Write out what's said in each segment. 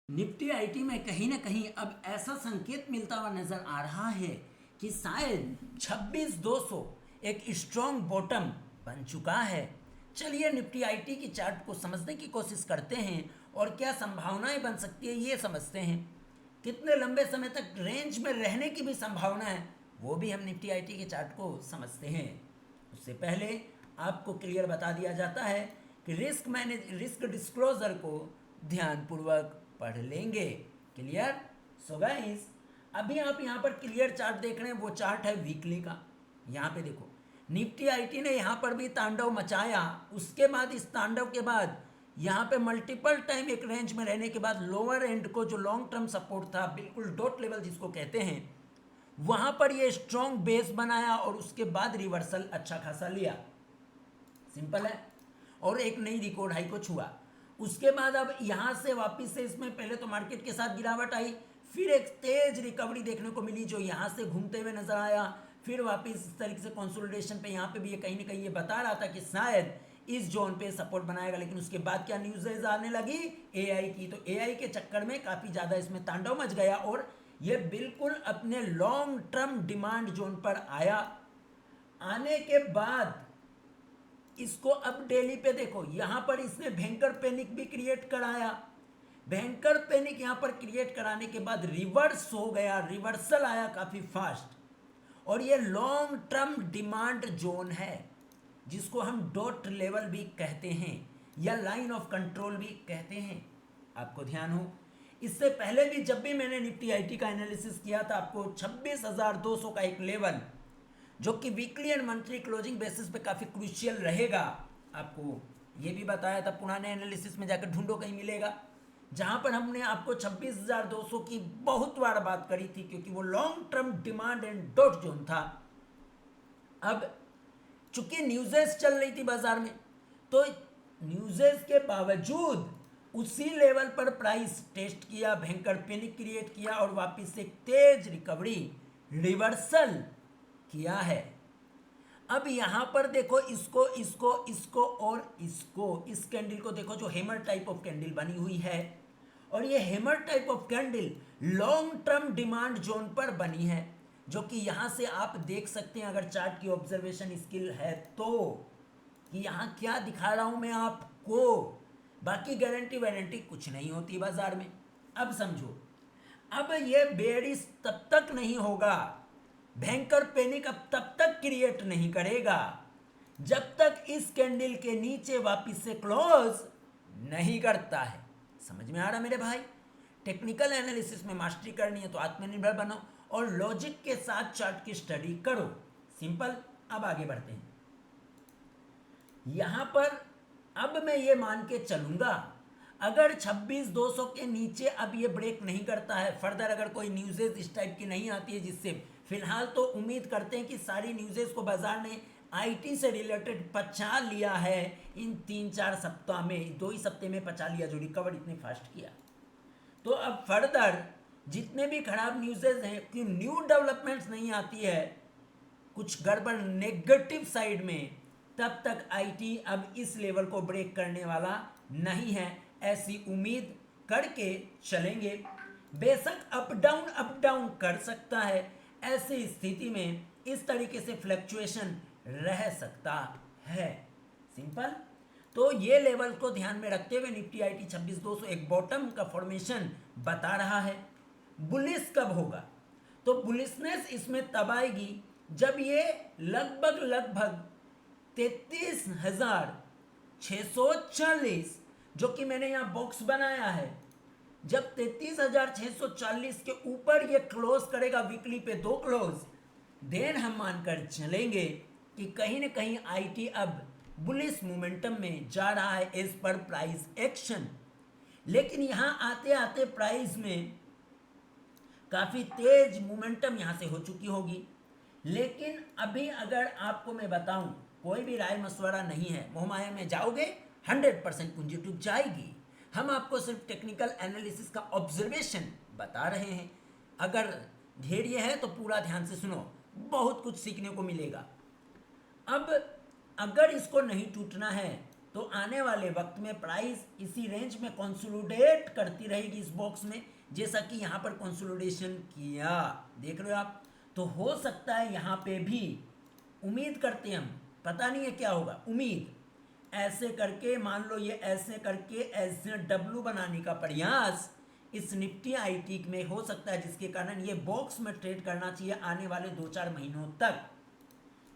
Nifty IT में कहीं ना कहीं अब ऐसा संकेत मिलता हुआ नजर आ रहा है कि शायद 26,200 एक स्ट्रॉन्ग बॉटम बन चुका है। चलिए निफ्टी आईटी की चार्ट को समझने की कोशिश करते हैं और क्या संभावनाएं बन सकती है ये समझते हैं। कितने लंबे समय तक रेंज में रहने की भी संभावना है वो भी हम निफ्टी आईटी के चार्ट को समझते हैं। उससे पहले आपको क्लियर बता दिया जाता है कि रिस्क डिस्क्लोजर को ध्यानपूर्वक पढ़ लेंगे। क्लियर। सो गाइस, अभी आप यहाँ पर क्लियर चार्ट देख रहे हैं, वो चार्ट है वीकली का। यहाँ पे देखो निफ्टी आईटी ने यहाँ पर भी तांडव मचाया। उसके बाद इस तांडव के बाद यहाँ पे मल्टीपल टाइम एक रेंज में रहने के बाद लोअर एंड को जो लॉन्ग टर्म सपोर्ट था, बिल्कुल डॉट लेवल जिसको कहते हैं, वहां पर ये स्ट्रॉन्ग बेस बनाया और उसके बाद रिवर्सल अच्छा खासा लिया। सिंपल है। और एक नई रिकॉर्ड हाई को छुआ। उसके बाद अब यहां से वापस से इसमें पहले तो मार्केट के साथ गिरावट आई, फिर एक तेज रिकवरी देखने को मिली जो यहां से घूमते हुए नजर आया, फिर वापस इस तरीके से कंसोलिडेशन पे। यहाँ पे भी ये कहीं ना कहीं ये बता रहा था कि शायद इस जोन पे सपोर्ट बनाएगा, लेकिन उसके बाद क्या न्यूज़ आने लगी एआई की। तो एआई के चक्कर में काफ़ी ज़्यादा इसमें तांडव मच गया और ये बिल्कुल अपने लॉन्ग टर्म डिमांड जोन पर आया। आने के बाद इसको अब डेली पे देखो, यहां पर इसने भयंकर पैनिक भी क्रिएट कराया। भयंकर पैनिक यहां पर क्रिएट कराने के बाद रिवर्स हो गया, रिवर्सल आया काफी फास्ट। और ये लॉन्ग टर्म डिमांड जोन है जिसको हम डॉट लेवल भी कहते हैं या लाइन ऑफ कंट्रोल भी कहते हैं। आपको ध्यान हो, इससे पहले भी जब भी मैंने निफ्टी आईटी का एनालिसिस किया था, आपको 26,200 का एक लेवल जो कि weekly and monthly closing basis पे काफ़ी क्रूशियल रहेगा, आपको ये भी बताया था। पुराने एनालिसिस में जाकर ढूंढो, कहीं मिलेगा, जहां पर हमने आपको 26,200 की बहुत बार बात करी थी, क्योंकि वो long term demand and dot zone था। अब चूंकि न्यूज़ेस चल रही थी बाजार में, तो न्यूज़ेस के बावजूद उसी लेवल पर प्राइस टेस्ट किया, भयंकर पैनिक क्रिएट किया और वापस से तेज रिकवरी रिवर्सल किया है। अब यहां पर देखो, इसको इसको इसको और इसको, इस कैंडल को देखो जो हैमर टाइप ऑफ कैंडल बनी हुई है, और ये hammer type of candle long term demand zone पर बनी है, जो कि यहां से आप देख सकते हैं अगर चार्ट की ऑब्जर्वेशन स्किल है तो, कि यहां क्या दिखा रहा हूं मैं आपको। बाकी गारंटी वारंटी कुछ नहीं होती बाजार में। अब समझो, अब ये बेरिश तब तक नहीं होगा, भयंकर पैनिक अब तब तक क्रिएट नहीं करेगा जब तक इस कैंडल के नीचे वापस से क्लोज नहीं करता है। समझ में आ रहा मेरे भाई? टेक्निकल एनालिसिस में मास्टरी करनी है तो आत्मनिर्भर बनो और लॉजिक के साथ चार्ट की स्टडी करो। सिंपल। अब आगे बढ़ते हैं। यहां पर अब मैं ये मान के चलूंगा, अगर 26,200 के नीचे अब ये ब्रेक नहीं करता है, फर्दर अगर कोई न्यूज़ेस इस टाइप की नहीं आती है, जिससे फिलहाल तो उम्मीद करते हैं कि सारी न्यूज़ेस को बाजार ने आईटी से रिलेटेड पचा लिया है इन 3-4 सप्ताह में, 2 ही सप्ते में पचा लिया जो रिकवर इतने फास्ट किया। तो अब फर्दर जितने भी खराब न्यूज़ेस हैं कि न्यू डेवलपमेंट्स नहीं आती है कुछ गड़बड़ नेगेटिव साइड में, तब तक आईटी अब इस लेवल को ब्रेक करने वाला नहीं है, ऐसी उम्मीद करके चलेंगे। बेशक अप डाउन कर सकता है, ऐसी स्थिति में इस तरीके से फ्लक्चुएशन रह सकता है। सिंपल। तो ये लेवल को ध्यान में रखते हुए निफ्टी आईटी 26,200 एक बॉटम का फॉर्मेशन बता रहा है। बुलिश कब होगा? तो बुलिशनेस इसमें तब आएगी जब ये लगभग 33,640, जो कि मैंने यहाँ बॉक्स बनाया है, जब 33,640 के ऊपर ये क्लोज करेगा वीकली पे 2 क्लोज, देन हम मानकर चलेंगे कि कहीं ना कहीं आईटी अब बुलिश मोमेंटम में जा रहा है एज पर प्राइस एक्शन। लेकिन यहां आते आते प्राइस में काफी तेज मोमेंटम यहां से हो चुकी होगी। लेकिन अभी अगर आपको मैं बताऊं, कोई भी राय मशवरा नहीं है, मोहमाया में जाओगे 100% पूंजी डूब जाएगी। हम आपको सिर्फ टेक्निकल एनालिसिस का ऑब्जर्वेशन बता रहे हैं। अगर धैर्य है तो पूरा ध्यान से सुनो, बहुत कुछ सीखने को मिलेगा। अब अगर इसको नहीं टूटना है तो आने वाले वक्त में प्राइस इसी रेंज में कंसोलिडेट करती रहेगी इस बॉक्स में, जैसा कि यहाँ पर कंसोलिडेशन किया, देख रहे हो आप। तो हो सकता है यहाँ पे भी, उम्मीद करते हैं हम, पता नहीं है क्या होगा, उम्मीद ऐसे करके, मान लो ये ऐसे करके ऐसे डब्लू बनाने का प्रयास इस निफ्टी आईटी में हो सकता है, जिसके कारण ये बॉक्स में ट्रेड करना चाहिए आने वाले 2-4 महीनों तक।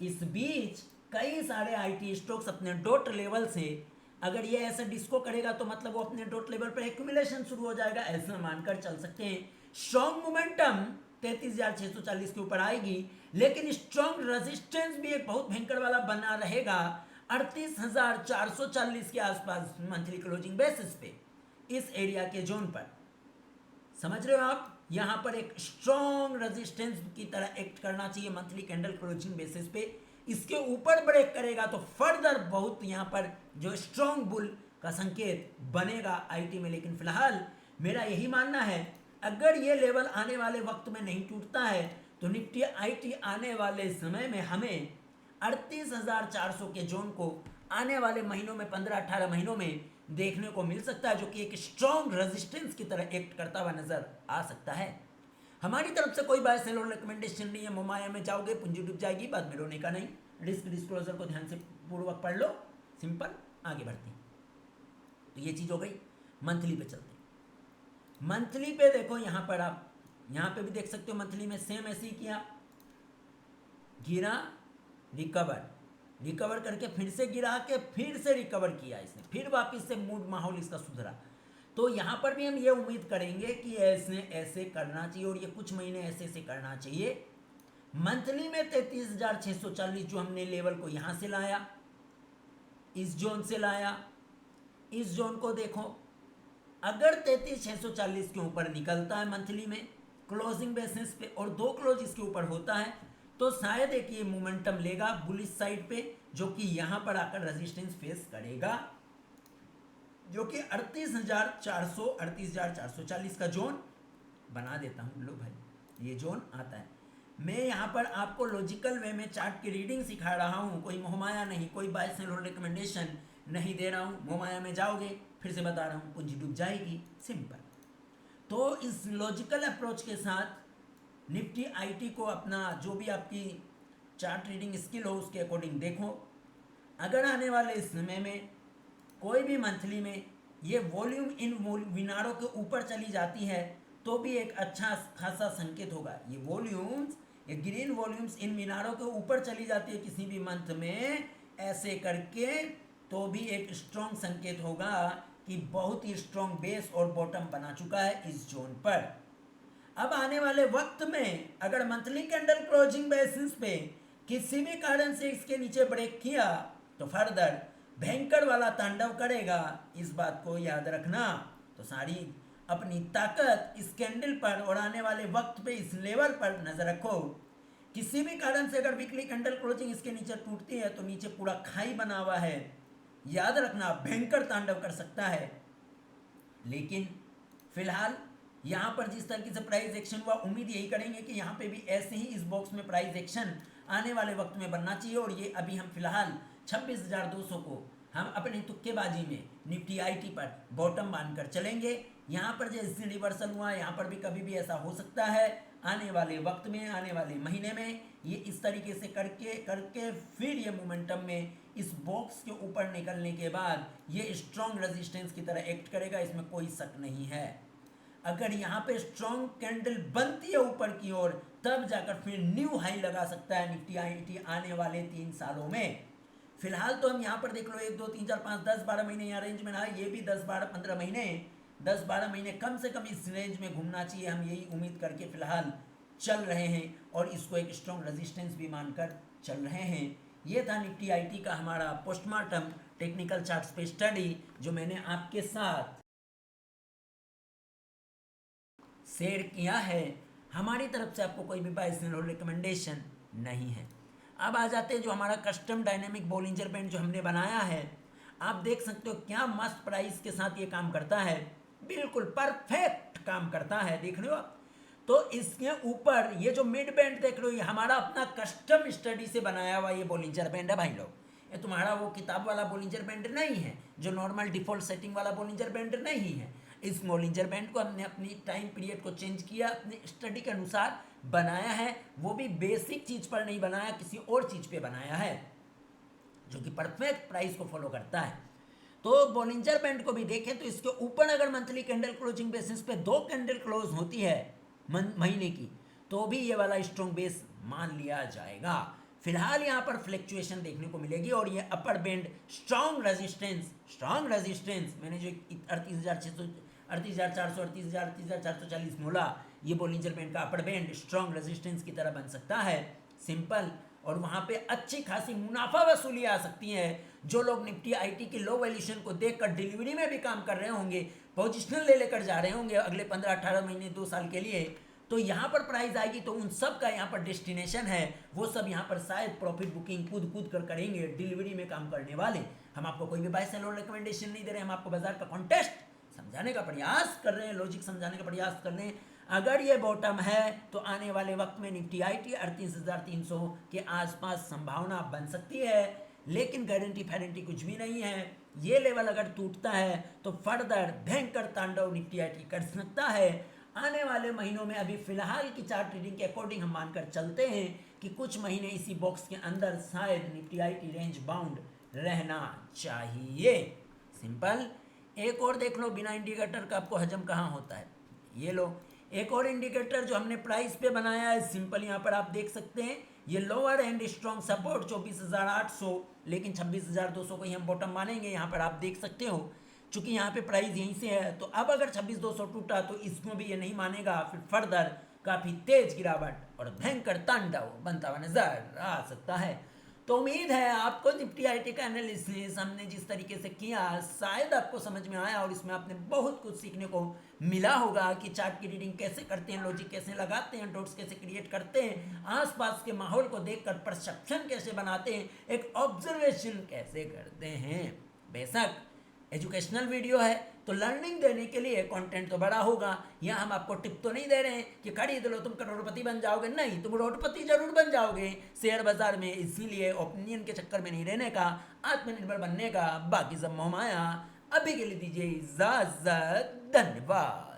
इस बीच कई सारे आईटी स्टॉक्स अपने डॉट लेवल से, अगर ये ऐसा डिस्को करेगा तो मतलब वो अपने डॉट लेवल पर एक्यूमुलेशन शुरू हो जाएगा, ऐसा मानकर चल सकते हैं। स्ट्रॉन्ग मोमेंटम 33,640 के ऊपर आएगी, लेकिन स्ट्रॉन्ग रेजिस्टेंस भी एक बहुत भयंकर वाला बना रहेगा 38,440 के आसपास मंथली क्लोजिंग बेसिस पे, इस एरिया के जोन पर। समझ रहे हो आप, यहां पर एक स्ट्रॉन्ग रेजिस्टेंस की तरह एक्ट करना चाहिए मंथली कैंडल क्लोजिंग बेसिस पे। इसके ऊपर ब्रेक करेगा तो फर्दर बहुत यहां पर जो स्ट्रॉन्ग बुल का संकेत बनेगा आईटी में। लेकिन फिलहाल मेरा यही मानना है, अगर ये लेवल आने वाले वक्त में नहीं टूटता है तो निफ्टी आईटी आने वाले समय में हमें 38,400 के जोन को आने वाले महीनों में, 15-18 महीनों में देखने को मिल सकता है, जो कि एक स्ट्रॉन्ग रेजिस्टेंस की तरह एक्ट करता हुआ नजर आ सकता है। हमारी तरफ से कोई बाय सेल और रिकमेंडेशन नहीं है। मोमाया में जाओगे पूंजी डूब जाएगी, बाद में रोने का नहीं। रिस्क डिस्क्लोजर को ध्यान से पूर्वक पढ़ लो, सिंपल, आगे बढ़ते हैं। तो ये चीज हो गई। मंथली पे चलते हैं। मंथली पे देखो, यहां पर आप यहां पे भी देख सकते हो, मंथली में सेम ऐसे ही किया, गिरा, रिकवर करके फिर से गिरा के फिर से रिकवर किया इसने, फिर वापस से मूड माहौल इसका सुधरा। तो यहाँ पर भी हम ये उम्मीद करेंगे कि ऐसे करना चाहिए और ये कुछ महीने ऐसे करना चाहिए। मंथली में 33,640 जो हमने लेवल को यहाँ से लाया, इस जोन से लाया, इस जोन को देखो, अगर 33,640 के ऊपर निकलता है मंथली में क्लोजिंग बेसिस पे और 2 क्लोज इसके ऊपर होता है, तो शायद एक ये मोमेंटम लेगा बुलिश साइड पे, जो कि यहां पर आकर रेजिस्टेंस फेस करेगा, जो कि 38,400 38,440 का जोन बना देता हूं। लो भाई, ये जोन आता है। मैं यहां पर आपको लॉजिकल वे में चार्ट की रीडिंग सिखा रहा हूं, कोई मोहमाया नहीं, कोई बाय सेल और रिकमेंडेशन नहीं दे रहा हूं। मोहमाया में जाओगे, फिर से बता रहा हूं, पूंजी डूब जाएगी, सिंपल। तो इस लॉजिकल अप्रोच के साथ निफ्टी आईटी को अपना जो भी आपकी चार्ट रीडिंग स्किल हो उसके अकॉर्डिंग देखो। अगर आने वाले इस समय में कोई भी मंथली में ये वॉल्यूम इन मीनारों के ऊपर चली जाती है तो भी एक अच्छा खासा संकेत होगा। ये वॉल्यूम्स, ये ग्रीन वॉल्यूम्स इन मीनारों के ऊपर चली जाती है किसी भी मंथ में ऐसे करके, तो भी एक स्ट्रॉन्ग संकेत होगा कि बहुत ही स्ट्रॉन्ग बेस और बॉटम बना चुका है इस जोन पर। अब आने वाले वक्त में अगर मंथली कैंडल क्लोजिंग बेसिस पे किसी भी कारण से इसके नीचे ब्रेक किया तो फर्दर भयंकर वाला तांडव करेगा, इस बात को याद रखना। तो सारी अपनी ताकत इस कैंडल पर और आने वाले वक्त पे इस लेवल पर नजर रखो। किसी भी कारण से अगर वीकली कैंडल क्लोजिंग इसके नीचे टूटती है तो नीचे पूरा खाई बना हुआ है, याद रखना, भयंकर तांडव कर सकता है। लेकिन फिलहाल यहाँ पर जिस तरीके से प्राइस एक्शन हुआ, उम्मीद यही करेंगे कि यहाँ पे भी ऐसे ही इस बॉक्स में प्राइस एक्शन आने वाले वक्त में बनना चाहिए। और ये अभी हम फिलहाल 26,200 को हम अपने तुक्केबाजी में निफ्टी आईटी पर बॉटम मानकर चलेंगे। यहाँ पर जैसे रिवर्सल हुआ, यहाँ पर भी कभी भी ऐसा हो सकता है आने वाले वक्त में, आने वाले महीने में। ये इस तरीके से करके फिर ये मोमेंटम में इस बॉक्स के ऊपर निकलने के बाद ये स्ट्रॉन्ग रेजिस्टेंस की तरह एक्ट करेगा, इसमें कोई शक नहीं है। अगर यहाँ पे स्ट्रॉन्ग कैंडल बनती है ऊपर की ओर, तब जाकर फिर न्यू हाई लगा सकता है निफ्टी आईटी आने वाले 3 सालों में। फिलहाल तो हम यहाँ पर देख लो 1, 2, 3, 4, 5, 10, 12 महीने यहाँ रेंज में रहा, ये भी 10, 12, 15 महीने, 10, 12 महीने कम से कम इस रेंज में घूमना चाहिए। हम यही उम्मीद करके फिलहाल चल रहे हैं और इसको एक स्ट्रॉन्ग रेजिस्टेंस भी मानकर चल रहे हैं। ये था निफ्टी आईटी का हमारा पोस्टमार्टम टेक्निकल चार्ट्स पे स्टडी, जो मैंने आपके साथ शेयर किया है। हमारी तरफ से आपको कोई भी बाय सेल और रिकमेंडेशन नहीं है। अब आ जाते हैं जो हमारा कस्टम डायनेमिक बॉलिंजर बैंड जो हमने बनाया है। आप देख सकते हो क्या मस्त प्राइस के साथ ये काम करता है, बिल्कुल परफेक्ट काम करता है, देख रहे हो आप। तो इसके ऊपर ये जो मिड बैंड देख रहे हो, ये हमारा अपना कस्टम स्टडी से बनाया हुआ ये बॉलिंजर बैंड है भाई लोग। ये तुम्हारा वो किताब वाला बोलिंजर बैंड नहीं है, जो नॉर्मल डिफ़ॉल्ट सेटिंग वाला बोलिंजर बैंड नहीं है। इस बोलिंजर बैंड को हमने अपनी टाइम पीरियड को चेंज किया, अपनी स्टडी के अनुसार बनाया है, वो भी बेसिक चीज़ पर नहीं बनाया, किसी और चीज़ पे बनाया है जो कि परफेक्ट प्राइस को फॉलो करता है। तो बोलिंजर बैंड को भी देखें तो इसके ऊपर अगर मंथली कैंडल क्लोजिंग बेसिस पे 2 कैंडल क्लोज होती है महीने की, तो भी ये वाला स्ट्रॉन्ग बेस मान लिया जाएगा। फिलहाल यहाँ पर फ्लैक्चुएशन देखने को मिलेगी और ये अपर बैंड स्ट्रॉन्ग रेजिस्टेंस मैंने जो 38,400 38,440 बोला, ये बोलिंजर बैंड का अपर बैंड स्ट्रॉन्ग रेजिस्टेंस की तरह बन सकता है, सिंपल। और वहाँ पे अच्छी खासी मुनाफा वसूली आ सकती है। जो लोग निफ्टी आईटी की लो वैल्यूएशन को देखकर डिलीवरी में भी काम कर रहे होंगे, पोजिशनल ले लेकर जा रहे होंगे अगले 15-18 महीने 2 साल के लिए, तो यहाँ पर प्राइस आएगी तो उन सब का यहाँ पर डेस्टिनेशन है, वो सब यहाँ पर शायद प्रॉफिट बुकिंग कूद कर करेंगे, डिलीवरी में काम करने वाले। हम आपको कोई भी बाय सेल और रिकमेंडेशन नहीं दे रहे, हम आपको बाजार का कॉन्टेस्ट समझाने का प्रयास कर रहे हैं, लॉजिक समझाने का प्रयास कर रहे हैं। अगर ये बॉटम है तो आने वाले वक्त में निफ्टी आईटी 38,300 के आसपास संभावना बन सकती है, लेकिन गारंटी कुछ भी नहीं है। ये लेवल अगर टूटता है तो फर्दर भयंकर तांडव निफ्टी आईटी कर सकता है। आने वाले महीनों में अभी फिलहाल की चार्ट रीडिंग के अकॉर्डिंग हम मानकर चलते हैं कि कुछ महीने इसी बॉक्स के अंदर शायद निफ्टी आईटी रेंज बाउंड रहना चाहिए, सिंपल। एक और देख लो, बिना इंडिकेटर का आपको हजम कहाँ होता है, ये लो एक और इंडिकेटर जो हमने प्राइस पे बनाया है, सिंपल। यहाँ पर आप देख सकते हैं ये लोअर एंड स्ट्रॉन्ग सपोर्ट 24,800, लेकिन 26,200 को ही हम बॉटम मानेंगे। यहाँ पर आप देख सकते हो, चूंकि यहाँ पे प्राइस यहीं से है, तो अब अगर 26,200 टूटा तो इसको भी ये नहीं मानेगा, फिर फर्दर काफ़ी तेज गिरावट और भयंकर तांडव बनता हुआ नजर आ सकता है। तो उम्मीद है आपको निफ्टी आईटी का एनालिसिस हमने जिस तरीके से किया शायद आपको समझ में आया और इसमें आपने बहुत कुछ सीखने को मिला होगा कि चार्ट की रीडिंग कैसे करते हैं, लॉजिक कैसे लगाते हैं, डॉट्स कैसे क्रिएट करते हैं, आसपास के माहौल को देखकर परसेप्शन कैसे बनाते हैं, एक ऑब्जर्वेशन कैसे करते हैं। बेशक एजुकेशनल वीडियो है तो लर्निंग देने के लिए कंटेंट तो बड़ा होगा। यहाँ हम आपको टिप तो नहीं दे रहे हैं कि खरीद लो तुम करोड़पति बन जाओगे, नहीं, तुम रोडपति जरूर बन जाओगे शेयर बाजार में। इसीलिए ओपिनियन के चक्कर में नहीं रहने का, आत्मनिर्भर बनने का। बाकी सब मोह माया। अभी के लिए दीजिए इजाजत, धन्यवाद।